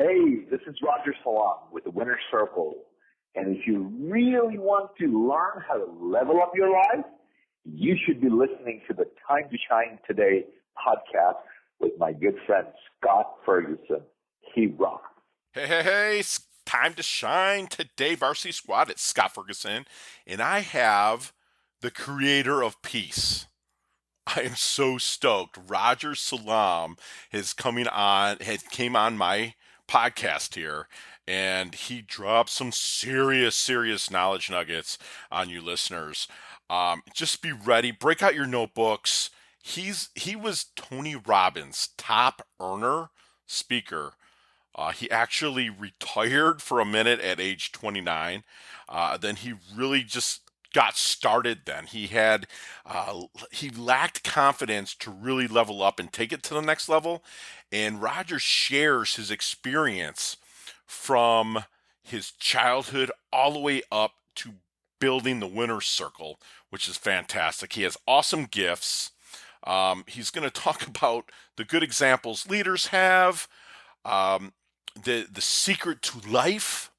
Hey, this is Wajed Salam with the Winner's Circle. And if you really want to learn how to level up your life, you should be listening to the Time to Shine Today podcast with my good friend Scott Ferguson. He rocks. Hey, it's Time to Shine Today, Varsity Squad. It's Scott Ferguson, and I have the creator of peace. I am so stoked. Wajed Salam came on my podcast here, and he dropped some serious knowledge nuggets on you listeners. Just be ready. Break out your notebooks. He was Tony Robbins' top earner speaker. He actually retired for a minute at age 29. Then he really just got started then. He lacked confidence to really level up and take it to the next level. And Roger shares his experience from his childhood all the way up to building the winner's circle, which is fantastic. He has awesome gifts. He's going to talk about the good examples leaders have, the secret to life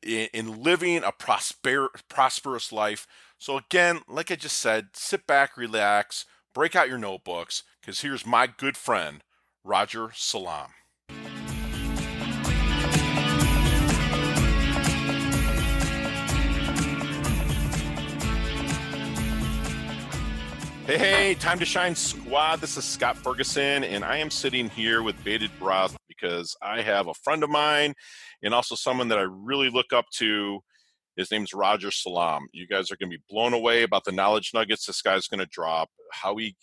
in living a prosperous life. So again, like I just said, sit back, relax, break out your notebooks, because here's my good friend, Wajed Salam. Hey, Time to Shine Squad. This is Scott Ferguson, and I am sitting here with bated breath because I have a friend of mine and also someone that I really look up to. His name's Wajed Salam. You guys are going to be blown away about the knowledge nuggets this guy's going to drop,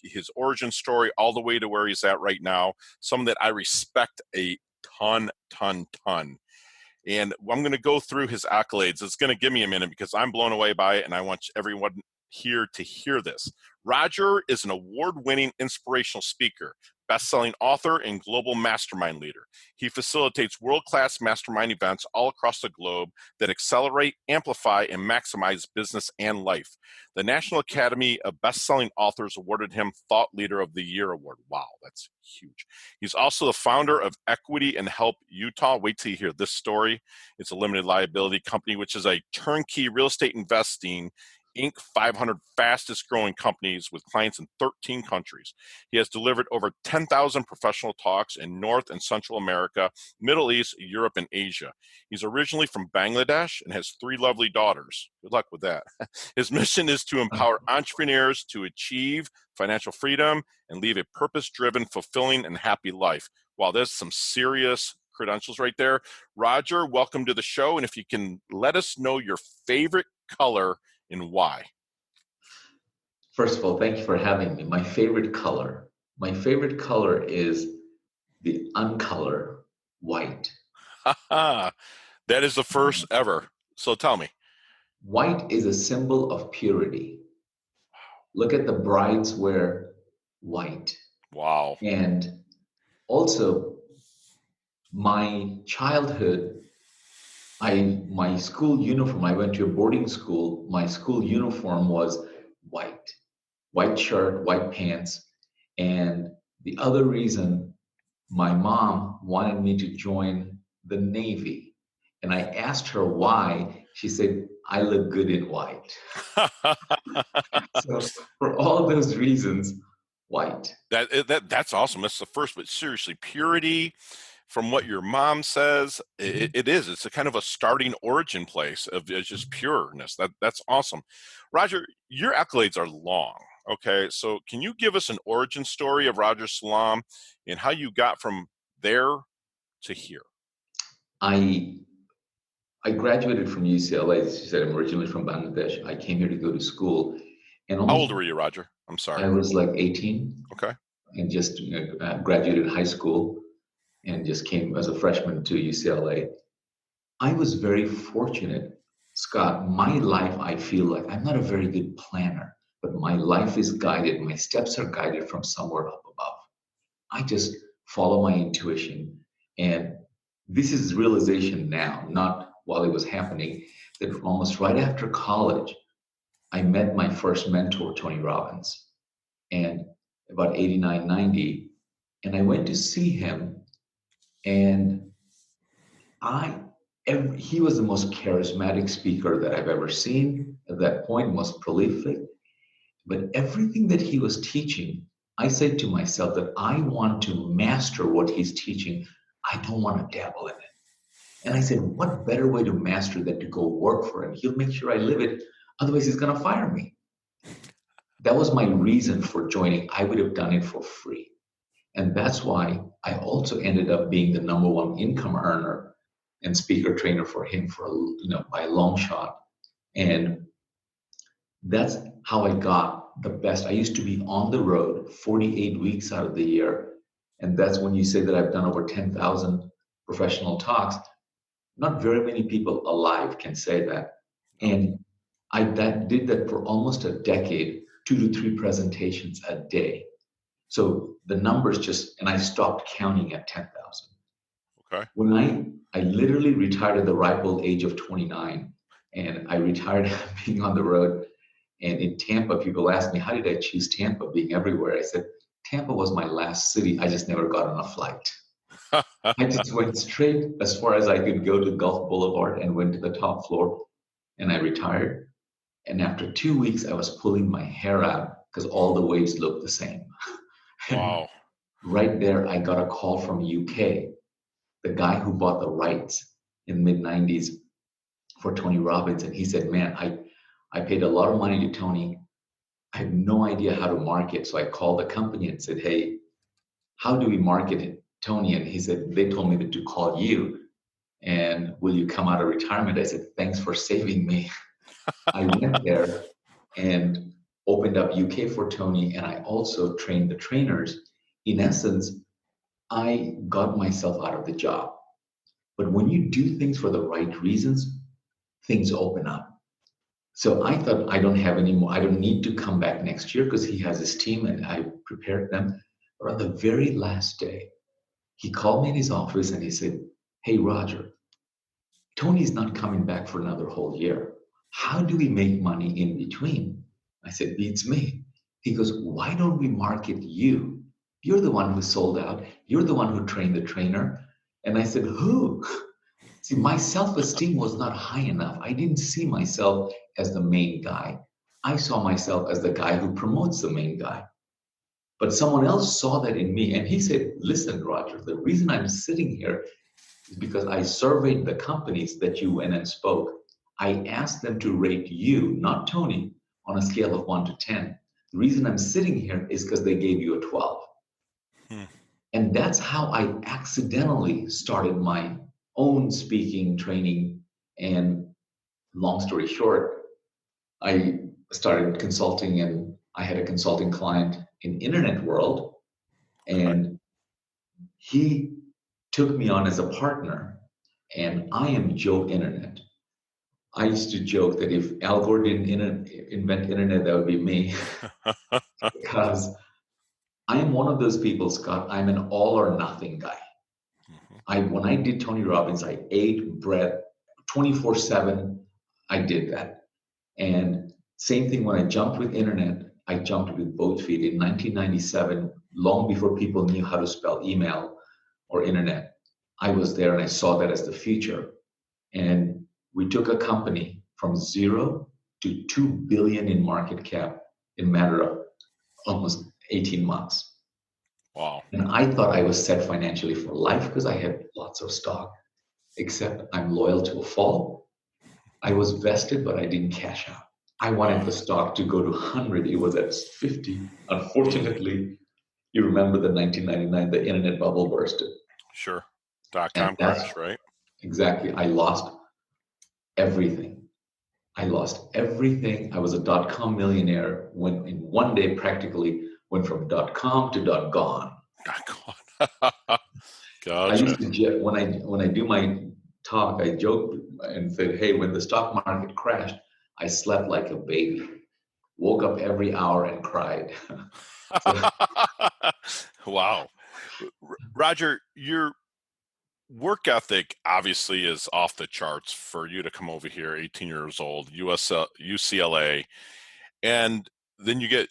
his origin story all the way to where he's at right now, someone that I respect a ton. And I'm going to go through his accolades. It's going to give me a minute because I'm blown away by it, and I want everyone here to hear this. Roger is an award-winning inspirational speaker, best-selling author, and global mastermind leader. He facilitates world-class mastermind events all across the globe that accelerate, amplify, and maximize business and life. The National Academy of Best-Selling Authors awarded him Thought Leader of the Year award. Wow, that's huge. He's also the founder of Equity and Help Utah. Wait till you hear this story. It's a limited liability company, which is a turnkey real estate investing Inc. 500 fastest growing companies with clients in 13 countries. He has delivered over 10,000 professional talks in North and Central America, Middle East, Europe, and Asia. He's originally from Bangladesh and has 3 lovely daughters. Good luck with that. His mission is to empower entrepreneurs to achieve financial freedom and lead a purpose-driven, fulfilling, and happy life. Wow, there's some serious credentials right there. Roger, welcome to the show. And if you can let us know your favorite color and why. First of all, thank you for having me. My favorite color is the uncolor white. That is the first ever. So tell me. White is a symbol of purity. Look at the brides wear white. Wow. And also, my childhood, my school uniform, I went to a boarding school. My school uniform was white shirt, white pants. And the other reason, my mom wanted me to join the Navy. And I asked her why. She said, I look good in white. So for all those reasons, white. That's awesome. That's the first, but seriously, purity. From what your mom says, it is. It's a kind of a starting origin place of just pureness. That's awesome. Roger, your accolades are long. Okay, so can you give us an origin story of Wajed Salam and how you got from there to here? I graduated from UCLA. As you said, I'm originally from Bangladesh. I came here to go to school. And how old were you, Roger? I'm sorry. I was like 18. Okay. And just graduated high school and just came as a freshman to UCLA. I was very fortunate, Scott. My life, I feel like I'm not a very good planner, but my life is guided. My steps are guided from somewhere up above. I just follow my intuition. And this is realization now, not while it was happening, that almost right after college, I met my first mentor, Tony Robbins, and about 89, 90. And I went to see him. And he was the most charismatic speaker that I've ever seen at that point, most prolific. But everything that he was teaching, I said to myself that I want to master what he's teaching. I don't want to dabble in it. And I said, what better way to master than to go work for him? He'll make sure I live it. Otherwise, he's going to fire me. That was my reason for joining. I would have done it for free. And that's why I also ended up being the #1 income earner and speaker trainer for him by a long shot. And that's how I got the best. I used to be on the road 48 weeks out of the year. And that's when you say that I've done over 10,000 professional talks. Not very many people alive can say that. And I did that for almost a decade, 2 to 3 presentations a day. So the numbers and I stopped counting at 10,000. Okay. When I literally retired at the ripe old age of 29, and I retired being on the road. And in Tampa, people asked me, how did I choose Tampa, being everywhere? I said, Tampa was my last city. I just never got on a flight. I just went straight as far as I could go to Gulf Boulevard and went to the top floor, and I retired. And after 2 weeks, I was pulling my hair out because all the waves looked the same. Wow. Right there, I got a call from UK, the guy who bought the rights in the mid-90s for Tony Robbins. And he said, man, I paid a lot of money to Tony. I have no idea how to market. So I called the company and said, hey, how do we market it, Tony? And he said, they told me to call you. And will you come out of retirement? I said, thanks for saving me. I went there and opened up UK for Tony. And I also trained the trainers. In essence, I got myself out of the job. But when you do things for the right reasons, things open up. So I thought, I don't need to come back next year because he has his team and I prepared them. But on the very last day, he called me in his office and he said, hey, Roger, Tony's not coming back for another whole year. How do we make money in between? I said, beats me. He goes, why don't we market you? You're the one who sold out. You're the one who trained the trainer. And I said, who? See, my self-esteem was not high enough. I didn't see myself as the main guy. I saw myself as the guy who promotes the main guy. But someone else saw that in me and he said, listen, Roger, the reason I'm sitting here is because I surveyed the companies that you went and spoke. I asked them to rate you, not Tony, on a scale of 1 to 10. The reason I'm sitting here is because they gave you a 12. And that's how I accidentally started my own speaking training. And long story short, I started consulting and I had a consulting client in internet world and he took me on as a partner and I am Joe Internet. I used to joke that if Al Gore didn't invent internet, that would be me because I am one of those people, Scott, I'm an all or nothing guy. When I did Tony Robbins, I ate bread 24/7. I did that. And same thing when I jumped with internet, I jumped with both feet in 1997, long before people knew how to spell email or internet. I was there and I saw that as the future. And we took a company from 0 to 2 billion in market cap in a matter of almost 18 months. Wow. And I thought I was set financially for life because I had lots of stock, except I'm loyal to a fall. I was vested, but I didn't cash out. I wanted the stock to go to 100. It was at 50. Unfortunately, you remember the 1999, the internet bubble bursted. Sure. .com crash, right? Exactly. I lost everything. I lost everything. I was a .com millionaire when in one day practically went from .com to .gone. Gotcha. I used to when I do my talk, I joke and said, "Hey, when the stock market crashed, I slept like a baby, woke up every hour and cried." Wow, Roger, your work ethic obviously is off the charts for you to come over here, 18 years old, UCLA, and then you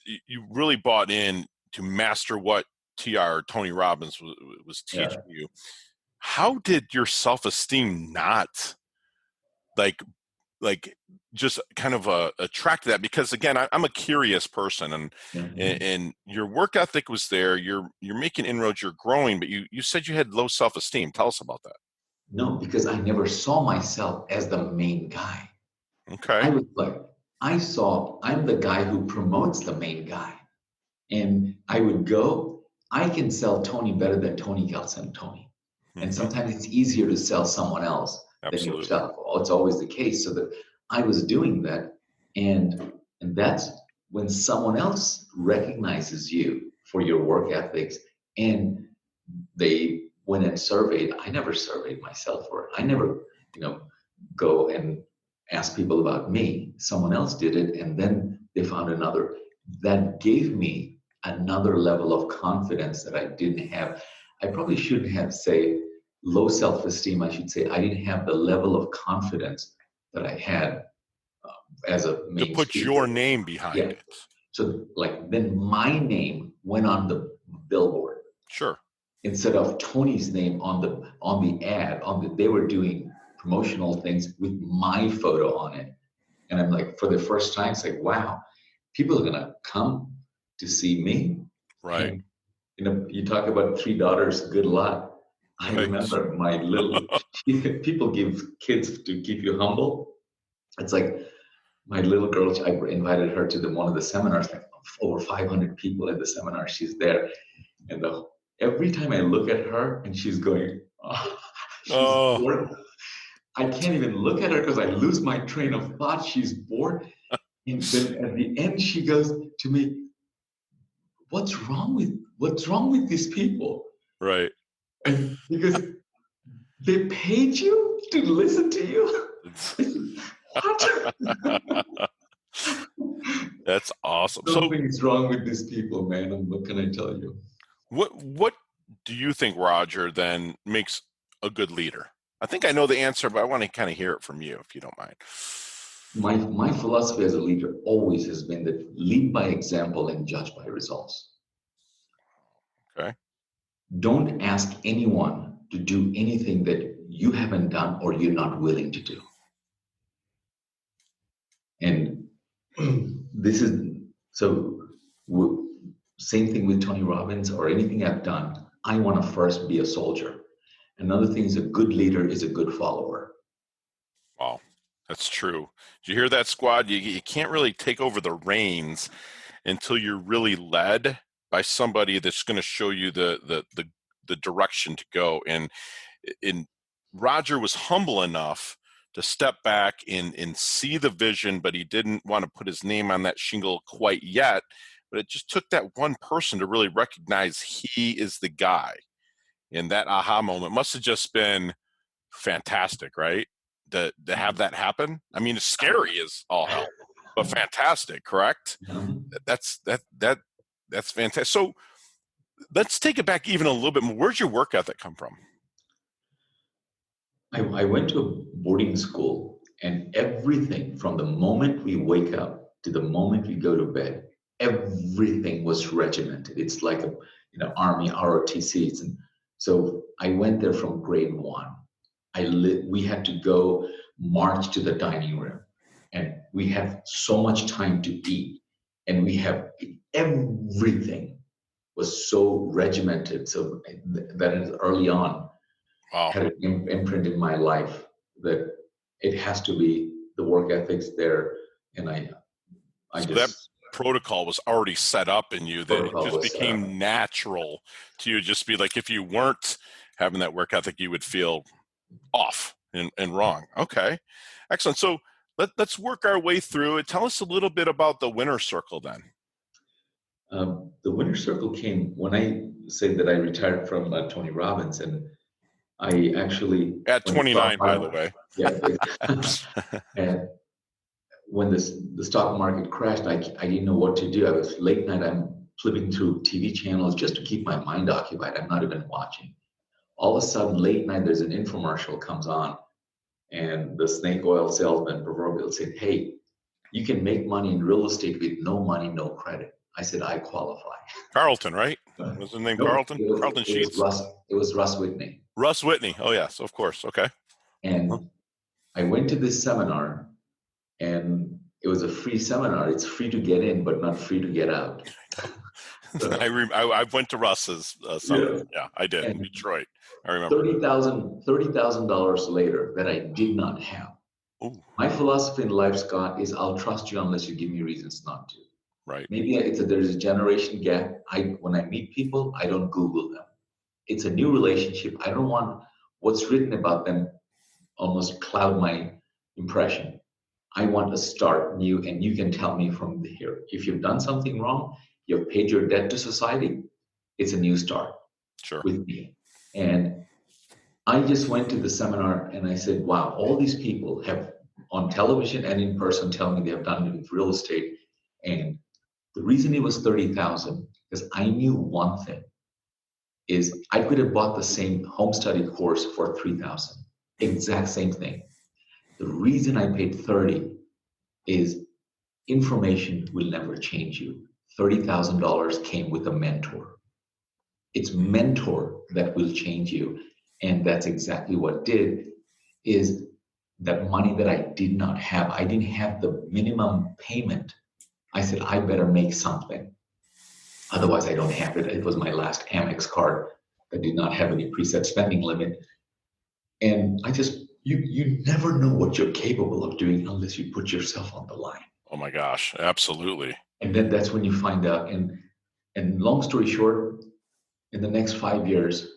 really bought in to master what Tony Robbins was teaching you. how did your self-esteem not like just kind of attract that? Because again, I'm a curious person, and your work ethic was there. You're making inroads, you're growing, but you said you had low self-esteem. Tell us about that. No, because I never saw myself as the main guy. Okay. I was like, I'm the guy who promotes the main guy. And I would go, I can sell Tony better than Tony can sell Tony. And sometimes it's easier to sell someone else than yourself. Well, it's always the case. So that I was doing that. And that's when someone else recognizes you for your work ethics, and they went and surveyed. I never surveyed myself, or I never, go and ask people about me. Someone else did it, and then they found another. That gave me another level of confidence that I didn't have. I probably shouldn't have say low self-esteem. I should say I didn't have the level of confidence that I had as a main to put speaker. Your name behind it. So then my name went on the billboard. Sure. Instead of Tony's name on the ad, they were doing promotional things with my photo on it. And I'm like, for the first time, it's like, wow, people are gonna come to see me. Right. And, you talk about 3 daughters, good luck. I remember my little, people give kids to keep you humble. It's like my little girl, I invited her to one of the seminars, like over 500 people at the seminar, she's there. And every time I look at her and she's going, she's bored. I can't even look at her because I lose my train of thought. She's bored. And then at the end, she goes to me, what's wrong with these people? Right. And because they paid you to listen to you? What? That's awesome. Something's wrong with these people, man. What can I tell you? What do you think, Roger, then makes a good leader? I think I know the answer, but I want to kind of hear it from you, if you don't mind. My philosophy as a leader always has been that lead by example and judge by results. Okay. Don't ask anyone to do anything that you haven't done or you're not willing to do. And this is, same thing with Tony Robbins or anything I've done. I want to first be a soldier. Another thing is a good leader is a good follower. Wow, that's true. Did you hear that, squad? You can't really take over the reins until you're really led by somebody that's going to show you the direction to go. And Roger was humble enough to step back and see the vision, but he didn't want to put his name on that shingle quite yet. But it just took that one person to really recognize he is the guy. And that aha moment must have just been fantastic, right? To have that happen. I mean, it's scary as all hell, but fantastic, correct? That's fantastic. So let's take it back even a little bit more. Where'd your work ethic come from? I went to a boarding school, and everything from the moment we wake up to the moment we go to bed, everything was regimented. It's like a Army ROTC. And so I went there from grade 1. We had to go march to the dining room, and we have so much time to eat, and we have everything was so regimented. So that is early on. Wow. Had an imprint in my life that it has to be the work ethics there, and that protocol was already set up in you that it just became natural to you. Just be like, if you weren't having that work ethic, you would feel off and wrong. Okay, excellent. So let's work our way through it. Tell us a little bit about the winner circle then. The winner circle came when I said that I retired from Tony Robbins, and I actually at 29, by the way. Yeah. And when the stock market crashed, I didn't know what to do. I was late night. I'm flipping through TV channels just to keep my mind occupied. I'm not even watching. All of a sudden, late night, there's an infomercial comes on, and the snake oil salesman proverbial said, "Hey, you can make money in real estate with no money, no credit." I said, "I qualify." Carlton, right? Was his name Carlton? Carlton Sheets? It was Russ Whitney. Russ Whitney. Oh, yes, of course. Okay. And I went to this seminar, and it was a free seminar. It's free to get in, but not free to get out. So, I went to Russ's seminar. Yeah, I did in Detroit. I remember. $30,000 later that I did not have. Ooh. My philosophy in life, Scott, is I'll trust you unless you give me reasons not to. Right. Maybe there's a generation gap. When I meet people, I don't Google them. It's a new relationship. I don't want what's written about them almost cloud my impression. I want to start new, and you can tell me from here. If you've done something wrong, you've paid your debt to society, it's a new start with me. And I just went to the seminar and I said, wow, all these people have on television and in person tell me they have done it with real estate. And the reason it was 30,000 because I knew one thing is I could have bought the same home study course for 3,000, exact same thing. The reason I paid 30 is information will never change you. $30,000 came with a mentor. It's mentor that will change you. And that's exactly what did is that money that I did not have. I didn't have the minimum payment. I said, I better make something. Otherwise, I don't have it. It was my last Amex card that did not have any preset spending limit. And I just, you never know what you're capable of doing unless you put yourself on the line. Oh my gosh, absolutely. And then that's when you find out. And long story short, in the next 5 years,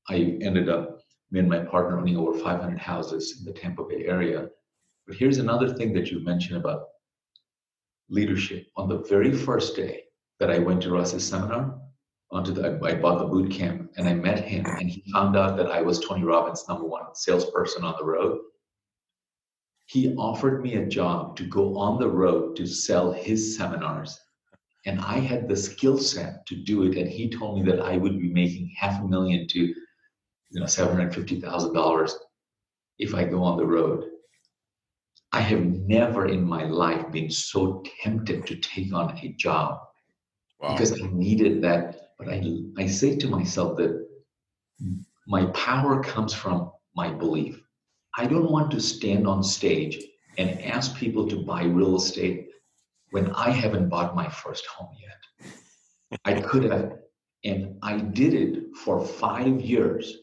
I ended up, me and my partner, owning over 500 houses in the Tampa Bay area. But here's another thing that you mentioned about leadership. On the very first day that I went to Russ's seminar, I bought the boot camp and I met him, and he found out that I was Tony Robbins' #1 salesperson on the road. He offered me a job to go on the road to sell his seminars. And I had the skill set to do it. And he told me that I would be making $500,000 to $750,000 if I go on the road. I have never in my life been so tempted to take on a job because I needed that. But I say to myself that my power comes from my belief. I don't want to stand on stage and ask people to buy real estate when I haven't bought my first home yet. I could have, and I did it for 5 years.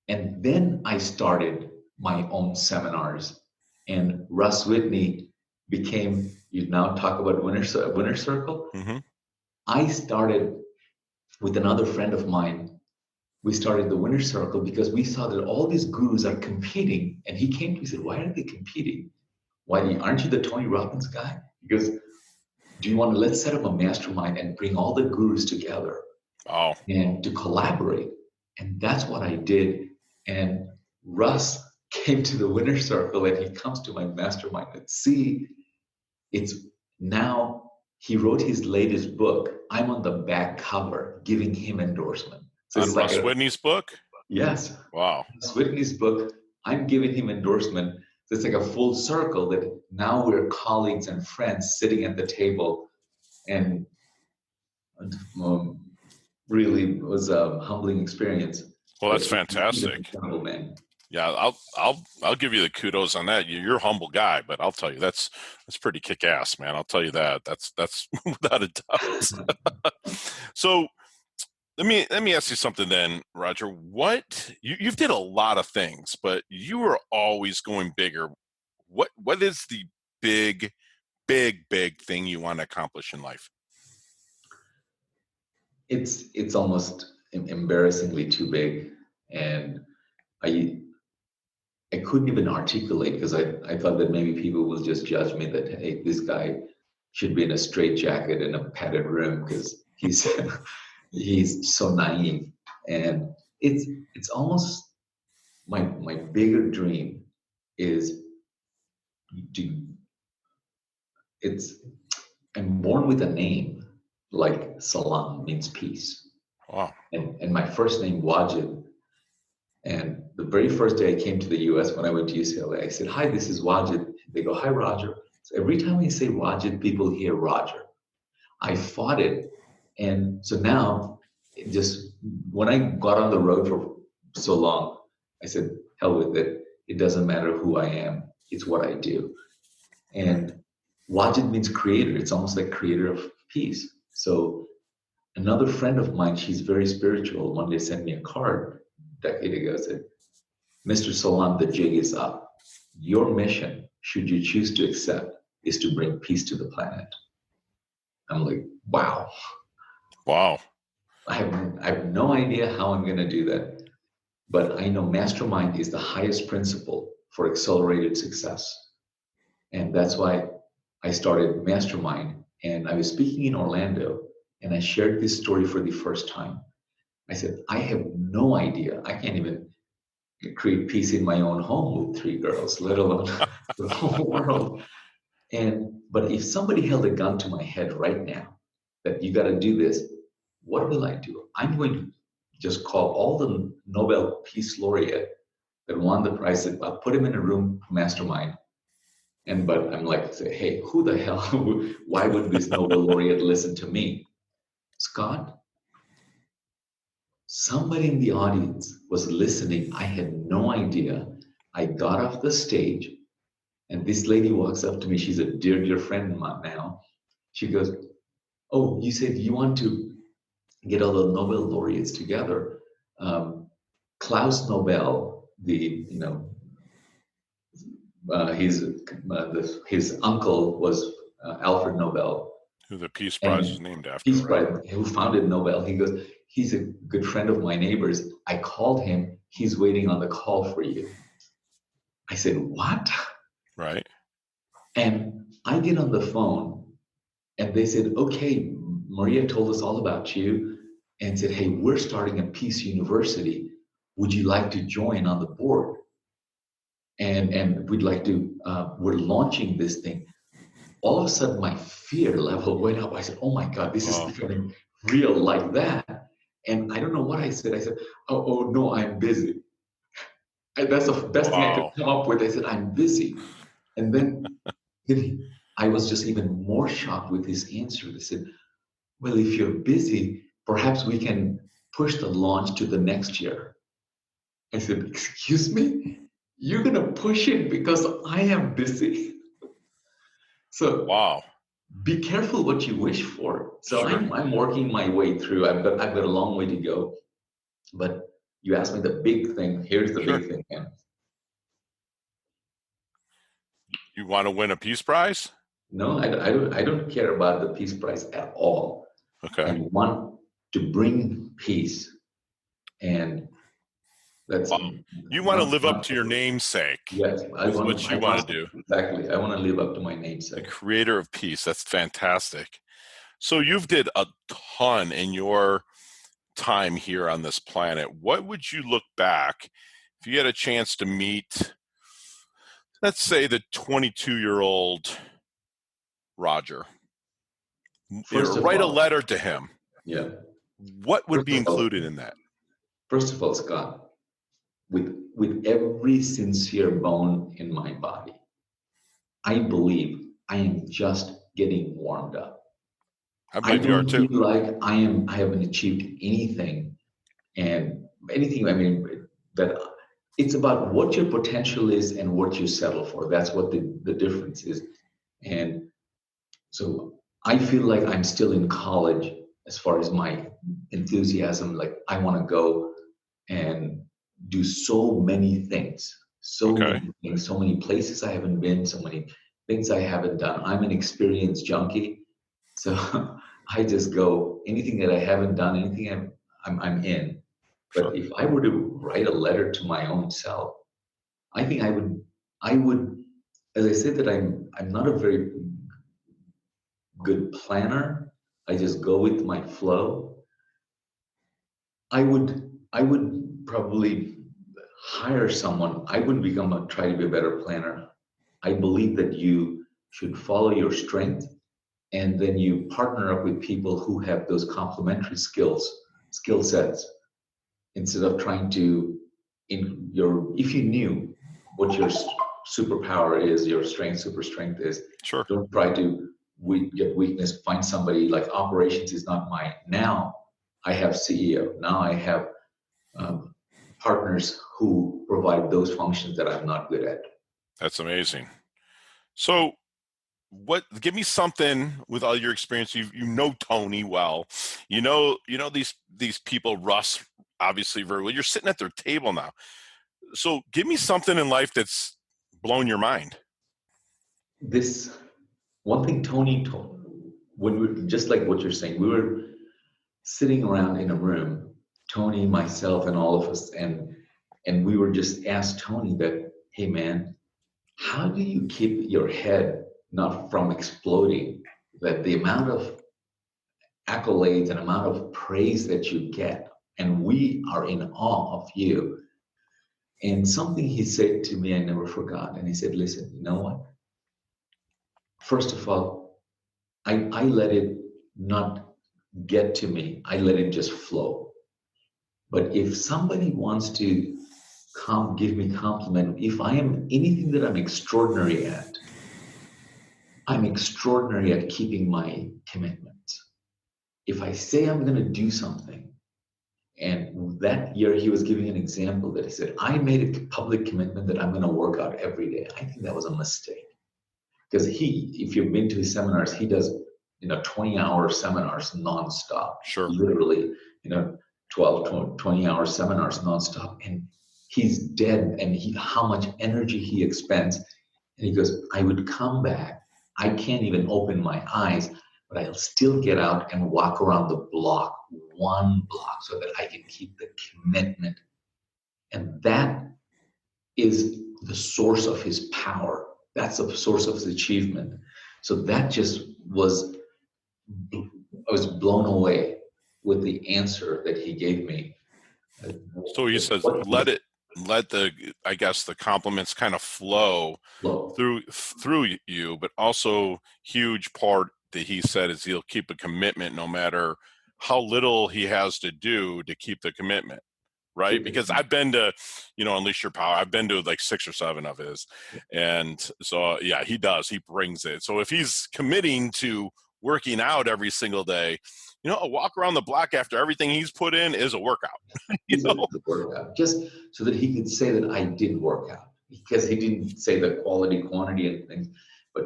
And then I started my own seminars, and Russ Whitney became, you now talk about winner circle. Mm-hmm. I started with another friend of mine. We started the winner circle because we saw that all these gurus are competing. And he came to me and said, why are they competing? Aren't you the Tony Robbins guy? He goes, let's set up a mastermind and bring all the gurus together and to collaborate. And that's what I did. And Russ came to the winner circle and he comes to my mastermind and he wrote his latest book. I'm on the back cover giving him endorsement. So on Russ Whitney's book? Yes. Wow. Russ Whitney's book, I'm giving him endorsement. So it's like a full circle that now we're colleagues and friends sitting at the table, and really was a humbling experience. Well, that's fantastic. Man. Yeah, I'll give you the kudos on that. You're a humble guy, but I'll tell you that's pretty kick-ass, man. I'll tell you that. That's without a doubt. So let me ask you something then, Roger. What you've did a lot of things, but you were always going bigger. What is the big thing you want to accomplish in life? It's almost embarrassingly too big, and I couldn't even articulate because I thought that maybe people will just judge me that, hey, this guy should be in a straitjacket in a padded room because he's so naive. And it's almost my bigger dream is I'm born with a name like Salam means peace. Wow. And my first name Wajed. And the very first day I came to the US when I went to UCLA, I said, hi, this is Wajed. They go, hi, Roger. So every time I say Wajed, people hear Roger. I fought it. And so now, just when I got on the road for so long. I said, hell with it. It doesn't matter who I am. It's what I do. And Wajed means creator. It's almost like creator of peace. So another friend of mine, she's very spiritual, one day sent me a card a decade ago, said, Mr. Salam, the jig is up. Your mission, should you choose to accept, is to bring peace to the planet. I'm like, wow. Wow. I have no idea how I'm going to do that. But I know Mastermind is the highest principle for accelerated success. And that's why I started Mastermind. And I was speaking in Orlando, and I shared this story for the first time. I said, I have no idea. I can't even create peace in my own home with 3 girls, let alone the whole world. But if somebody held a gun to my head right now, that you got to do this, what will I do? I'm going to just call all the Nobel Peace Laureate that won the prize. I'll put him in a room, Mastermind. But I'm like, say, hey, who the hell? Why would this Nobel laureate listen to me? Scott, somebody in the audience was listening. I had no idea. I got off the stage, and this lady walks up to me. She's a dear, dear friend of mine now. She goes, oh, you said you want to get all the Nobel laureates together. Klaus Nobel, his uncle was Alfred Nobel, Who the Peace Prize is named after. Peace right? Prize, who founded Nobel. He goes, he's a good friend of my neighbor's. I called him. He's waiting on the call for you. I said, what? Right. And I get on the phone, and they said, okay, Maria told us all about you and said, hey, we're starting a Peace University. Would you like to join on the board? And we'd like to, we're launching this thing. All of a sudden, my fear level went up. I said, oh my God, this is becoming real like that. And I don't know what I said. I said, oh no, I'm busy. And that's the best thing I could come up with. I said, I'm busy. And then I was just even more shocked with his answer. They said, well, if you're busy, perhaps we can push the launch to the next year. I said, excuse me? You're going to push it because I am busy? So be careful what you wish for. So sure. I'm working my way through. I've got a long way to go. But you asked me the big thing. Here's the big thing, man. You want to win a Peace Prize? No, I don't care about the Peace Prize at all. Okay. I want to bring peace, and that's. You want to live up to your namesake. Yes, that's what you want to do. Exactly, I want to live up to my namesake. The creator of peace. That's fantastic. So you've did a ton in your time here on this planet. What would you look back if you had a chance to meet, let's say, the 22-year-old Roger? Write a letter to him. Yeah. What would be included in that? First of all, Scott, with every sincere bone in my body, I believe I am just getting warmed up. I don't feel like I haven't achieved anything, and anything. I mean, that it's about what your potential is and what you settle for. That's what the difference is. And so I feel like I'm still in college as far as my enthusiasm. Like I want to go and do so many things, many things, so many places I haven't been, so many things I haven't done. I'm an experienced junkie, so I just go anything that I haven't done, anything I'm in. But if I were to write a letter to my own self, I think I would, as I said, that I'm not a very good planner. I just go with my flow. I would probably hire someone. I wouldn't try to be a better planner. I believe that you should follow your strength, and then you partner up with people who have those complementary skill sets, instead of trying to, if you knew what your superpower is, your super strength is, don't try to get weakness, find somebody. Like operations is not mine. Now I have CEO. Now I have partners who provide those functions that I'm not good at. That's amazing. So give me something with all your experience. You know Tony well. You know these people, Russ, obviously very well. You're sitting at their table now. So give me something in life that's blown your mind. This one thing Tony told, when we just like what you're saying, we were sitting around in a room, Tony, myself, and all of us, and we were just asked Tony that, hey man, how do you keep your head not from exploding? That the amount of accolades and amount of praise that you get, and we are in awe of you. And something he said to me, I never forgot. And he said, listen, you know what? First of all, I let it not get to me. I let it just flow. But if somebody wants to give me compliment, if I am anything that I'm extraordinary at, I'm extraordinary at keeping my commitments. If I say I'm going to do something, and that year he was giving an example that he said, I made a public commitment that I'm going to work out every day. I think that was a mistake. Because if you've been to his seminars, he does 20-hour seminars nonstop. Sure. Literally, 20-hour seminars nonstop. And he's dead, and how much energy he expends. And he goes, I would come back. I can't even open my eyes, but I'll still get out and walk around the block, one block, so that I can keep the commitment. And that is the source of his power. That's the source of his achievement. So that just I was blown away with the answer that he gave me. So he says, let the compliments kind of flow through you, but also huge part that he said is he'll keep a commitment no matter how little he has to do to keep the commitment. Right. Because I've been to, Unleash Your Power. I've been to like 6 or 7 of his. And so, yeah, he does. He brings it. So if he's committing to working out every single day, a walk around the block after everything he's put in is a workout. Just so that he could say that I did work out, because he didn't say the quality, quantity, and things, but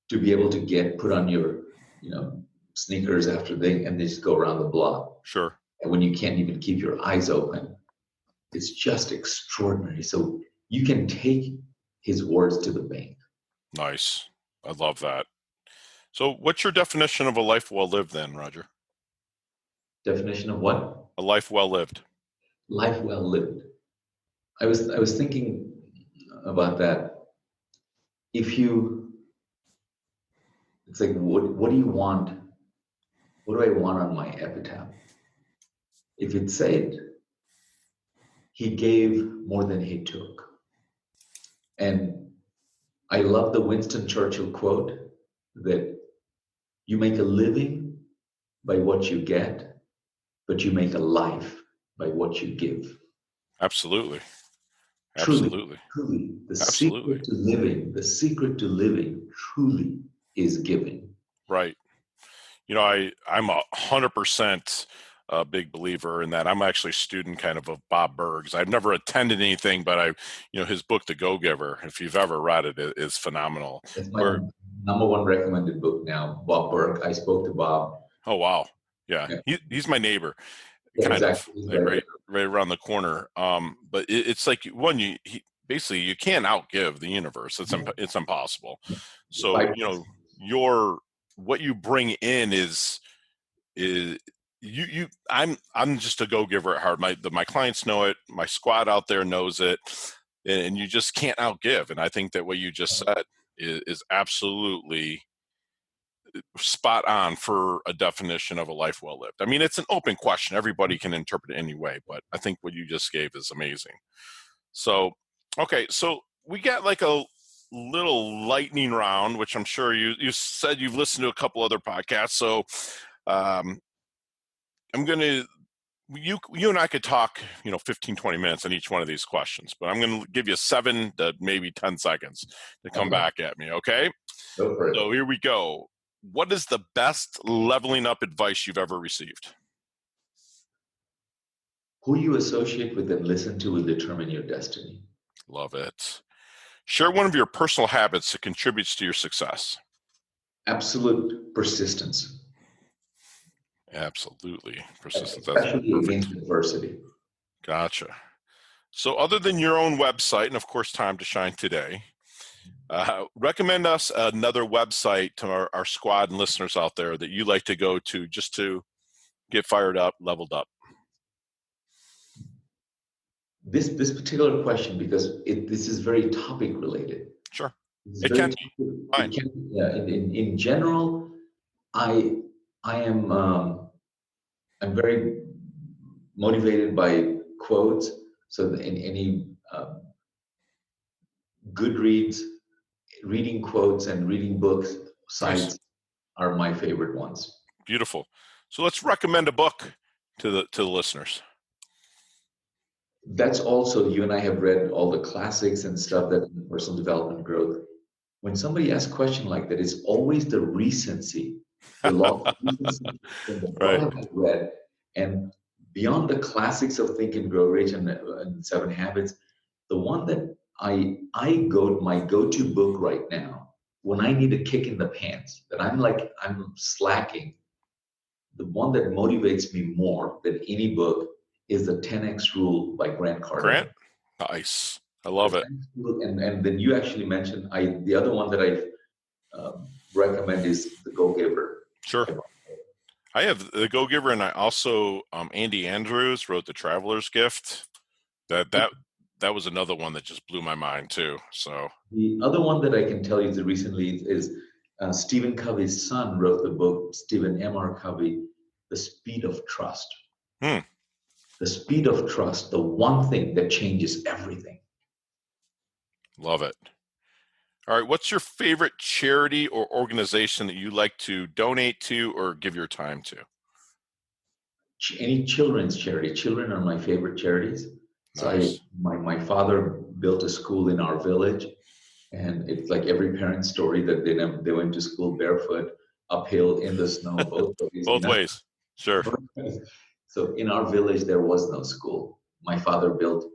to be able to put on your, sneakers after and just go around the block. Sure. And when you can't even keep your eyes open, it's just extraordinary. So you can take his words to the bank. Nice. I love that. So what's your definition of a life well lived then, Roger? Definition of what? A life well lived. Life well lived. I was thinking about that. It's like, what do you want? What do I want on my epitaph? If it said, he gave more than he took. And I love the Winston Churchill quote that you make a living by what you get, but you make a life by what you give. Absolutely. Truly. The secret to living truly is giving. Right. I'm 100% a big believer in that. I'm actually a student kind of Bob Burg's. I've never attended anything, but his book, The Go-Giver, if you've ever read it, is phenomenal. It's my number one recommended book now, Bob Burg. I spoke to Bob. Oh, wow. Yeah. He's my neighbor, exactly. Right around the corner. But it's like basically you can't outgive the universe. It's impossible. So, what you bring in is I'm just a go-giver at heart. My clients know it. My squad out there knows it, and you just can't outgive. And I think that what you just said is absolutely spot on for a definition of a life well lived. I mean, it's an open question. Everybody can interpret it any way, but I think what you just gave is amazing. So, okay, so we got like a little lightning round, which I'm sure you said you've listened to a couple other podcasts. So I'm going to, you and I could talk, 15, 20 minutes on each one of these questions, but I'm going to give you 7 to maybe 10 seconds to come back at me. Okay. Go for it. So here we go. What is the best leveling up advice you've ever received? Who you associate with and listen to will determine your destiny. Love it. Share one of your personal habits that contributes to your success. Absolute persistence. Absolutely. Persistence. That's Especially perfect. against adversity. Gotcha. So other than your own website and, of course, Time to Shine Today, recommend us another website to our squad and listeners out there that you like to go to just to get fired up, leveled up. This particular question, because this is very topic related. Sure. It can be. Fine. In general, I'm very motivated by quotes. So in any Goodreads, reading quotes and reading books sites are my favorite ones. Beautiful. So let's recommend a book to the listeners. That's also, you and I have read all the classics and stuff that in personal development growth. When somebody asks a question like that, it's always the recency, the law of recency in the book I've read. And beyond the classics of Think and Grow Rich and 7 Habits, the one that my go-to book right now, when I need a kick in the pants, that I'm slacking, the one that motivates me more than any book is the 10X Rule by Grant Cardone. Grant? Nice. I love it. And then you actually mentioned, the other one that I recommend is The Go-Giver. Sure. I have The Go-Giver, and I also, Andy Andrews wrote The Traveler's Gift. That was another one that just blew my mind too. So the other one that I can tell you recently is Stephen Covey's son wrote the book, Stephen M.R. Covey, The Speed of Trust. The speed of trust, the one thing that changes everything. Love it. All right, what's your favorite charity or organization that you like to donate to or give your time to? Any children's charity. Children are my favorite charities. Nice. So my father built a school in our village, and it's like every parent's story that they went to school barefoot, uphill in the snow, both ways. Sure. So in our village, there was no school. My father built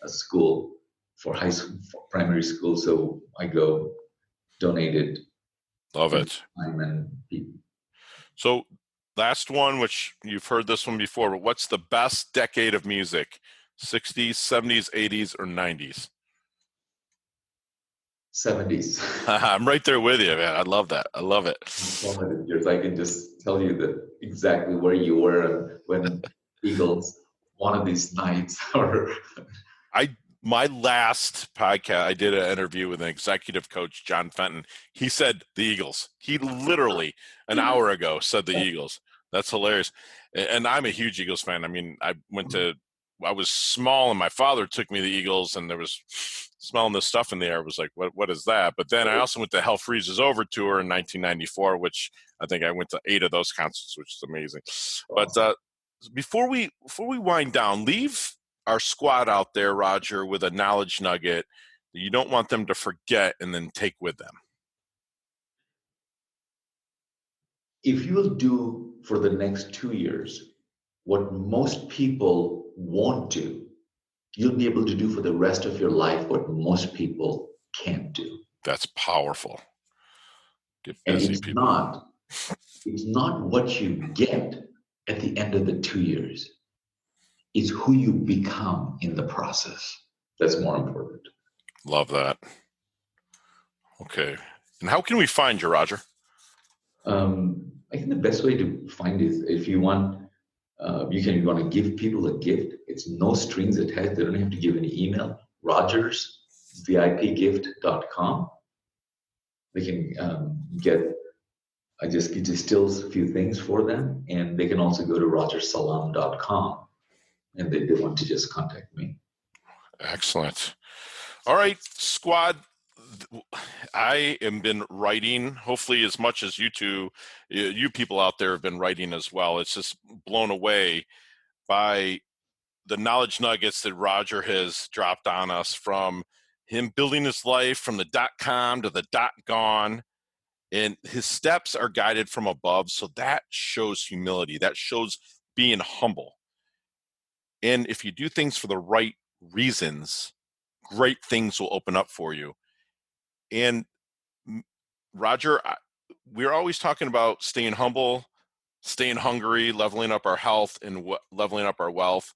a school for high school, for primary school. So I go donated. Love it. Time and people. So last one, which you've heard this one before, but what's the best decade of music? 60s, 70s, 80s, or 90s? 70s. I'm right there with you, man. I love that. I love it. I can just tell you that exactly where you were and when Eagles, one of these nights. My last podcast, I did an interview with an executive coach, John Fenton. He said the Eagles. He literally an hour ago said the Eagles. That's hilarious. And I'm a huge Eagles fan. I mean, I was small and my father took me to the Eagles, and there was smelling this stuff in the air. I was like, what is that? But then I also went to Hell Freezes Over tour in 1994, which I think I went to 8 of those concerts, which is amazing. But before we wind down, leave our squad out there, Roger, with a knowledge nugget that you don't want them to forget and then take with them. If you will do for the next 2 years what most people won't do, you'll be able to do for the rest of your life what most people can't do. That's powerful. Get busy, and people. It's not what you get at the end of the 2 years. It's who you become in the process. That's more important. Love that. Okay. And how can we find you, Roger? I think the best way to find is if you want, you want to give people a gift. It's no strings attached. They don't have to give any email. RogersVIPgift.com. They can I just distill a few things for them, and they can also go to RogerSalam.com, and they want to just contact me. Excellent. All right, squad. I have been writing, hopefully as much as you people out there have been writing as well. It's just blown away by the knowledge nuggets that Roger has dropped on us, from him building his life from the .com to the .gone. And his steps are guided from above. So that shows humility. That shows being humble. And if you do things for the right reasons, great things will open up for you. And Roger, we're always talking about staying humble, staying hungry, leveling up our health, and leveling up our wealth.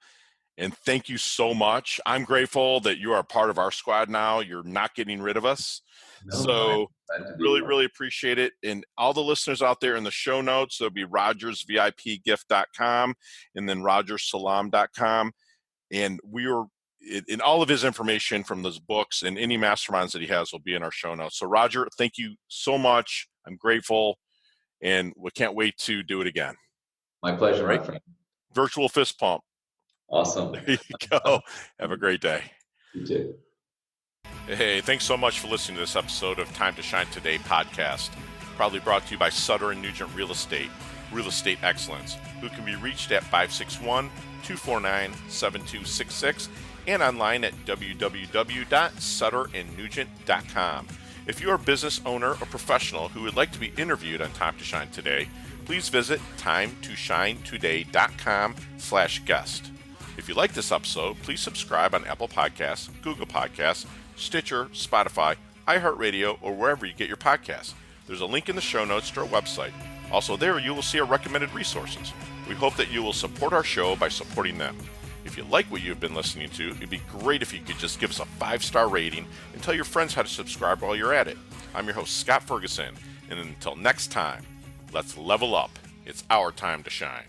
And thank you so much. I'm grateful that you are part of our squad now. You're not getting rid of us. No, So really, here. really appreciate it. And all the listeners out there in the show notes, there'll be rogersvipgift.com and then rogersalam.com. And in all of his information from those books and any masterminds that he has will be in our show notes. So Roger, thank you so much. I'm grateful, and we can't wait to do it again. My pleasure, right? My friend. Virtual fist pump. Awesome. There you go. Have a great day. You too. Hey, thanks so much for listening to this episode of Time to Shine Today podcast, proudly brought to you by Sutter & Nugent Real Estate Excellence, who can be reached at 561-249-7266 and online at www.sutterandnugent.com. If you're a business owner or professional who would like to be interviewed on Time to Shine Today, please visit timetoshinetoday.com/guest. If you like this episode, please subscribe on Apple Podcasts, Google Podcasts, Stitcher, Spotify, iHeartRadio, or wherever you get your podcasts. There's a link in the show notes to our website. Also there, you will see our recommended resources. We hope that you will support our show by supporting them. If you like what you've been listening to, it'd be great if you could just give us a 5-star rating and tell your friends how to subscribe while you're at it. I'm your host, Scott Ferguson, and until next time, let's level up. It's our time to shine.